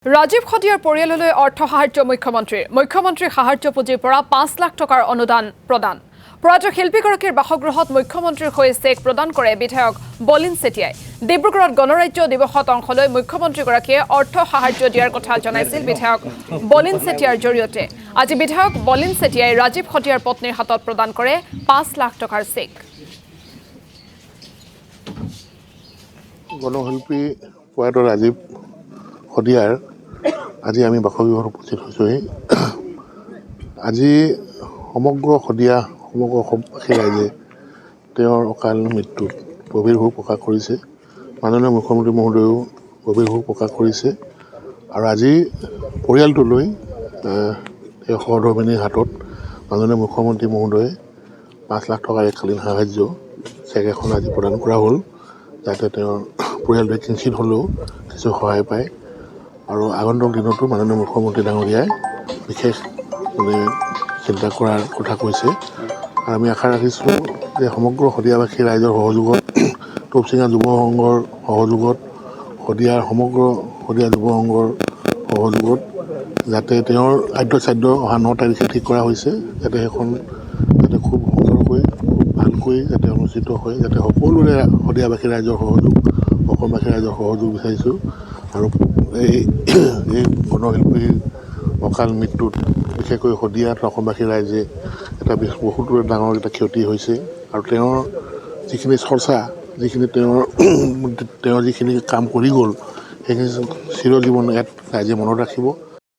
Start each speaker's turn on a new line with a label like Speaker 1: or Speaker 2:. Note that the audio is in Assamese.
Speaker 1: ৰাজীৱ খটিয়াৰ পৰিয়াললৈ অৰ্থ সাহায্য মুখ্যমন্ত্ৰীৰ সাহায্য পুঁজিৰ পৰা ৫ লাখ টকাৰ অনুদান প্ৰদান প্ৰয়াত শিল্পীগৰাকীৰ বাসগৃহত মুখ্যমন্ত্ৰীৰ হৈ চেক প্ৰদান কৰে বিধায়ক বলিন চেতিয়াই ডিব্ৰুগড়ত গণৰাজ্য দিৱসত অংশ লৈ মুখ্যমন্ত্ৰীগৰাকীয়ে অৰ্থ সাহায্য দিয়াৰ কথা জনাইছিল বিধায়ক বলিন চেতিয়াৰ জৰিয়তে আজি বিধায়ক বলিন চেতিয়াই ৰাজীৱ খটিয়াৰ পত্নীৰ হাতত প্ৰদান কৰে ৫ লাখ টকাৰ চেক
Speaker 2: গণশিল্পী প্ৰয়াত ৰাজীৱ খটিয়াৰ আজি আমি বাসগৃহত উপস্থিত হৈছোঁহি আজি সমগ্ৰ শদিয়া সমগ্ৰ অসমবাসী ৰাইজে তেওঁৰ অকাল মৃত্যুত গভীৰ শোক প্ৰকাশ কৰিছে মাননীয় মুখ্যমন্ত্ৰী মহোদয়েও গভীৰ শোক প্ৰকাশ কৰিছে আৰু আজি পৰিয়ালটোলৈ এই সহধৰ্মিনীৰ হাতত মাননীয় মুখ্যমন্ত্ৰী মহোদয়ে ৫ লাখ টকাৰ এককালীন সাহায্য চেক এখন আজি প্ৰদান কৰা হ'ল যাতে তেওঁৰ পৰিয়ালটোৱে কিঞ্চিত হ'লেও কিছু সহায় পায় আৰু আগন্তুক দিনতো মাননীয় মুখ্যমন্ত্ৰী ডাঙৰীয়াই বিশেষ চিন্তা কৰাৰ কথা কৈছে আৰু আমি আশা ৰাখিছোঁ যে সমগ্ৰ শদিয়াবাসী ৰাইজৰ সহযোগত তোপচিঙা যুৱ সংঘৰ সহযোগত সমগ্ৰ শদিয়া যুৱ সংঘৰ সহযোগত যাতে তেওঁৰ আদ্যশ্ৰাদ্ধ অহা ৯ তাৰিখে ঠিক কৰা হৈছে যাতে সেইখন যাতে খুব সুন্দৰকৈ খুব ভালকৈ যাতে অনুষ্ঠিত হয় যাতে সকলোৰে শদিয়াবাসী ৰাইজৰ সহযোগ অসমবাসী ৰাইজৰ সহযোগ বিচাৰিছোঁ আৰু এই গণশিল্পীৰ অকাল মৃত্যুত বিশেষকৈ শদিয়াত অসমবাসী ৰাইজে এটা বহুতো ডাঙৰ এটা ক্ষতি হৈছে আৰু তেওঁৰ যিখিনি চৰ্চা যিখিনি তেওঁৰ যিখিনি কাম কৰি গ'ল সেইখিনি চিৰজীৱন ইয়াত ৰাইজে মনত ৰাখিব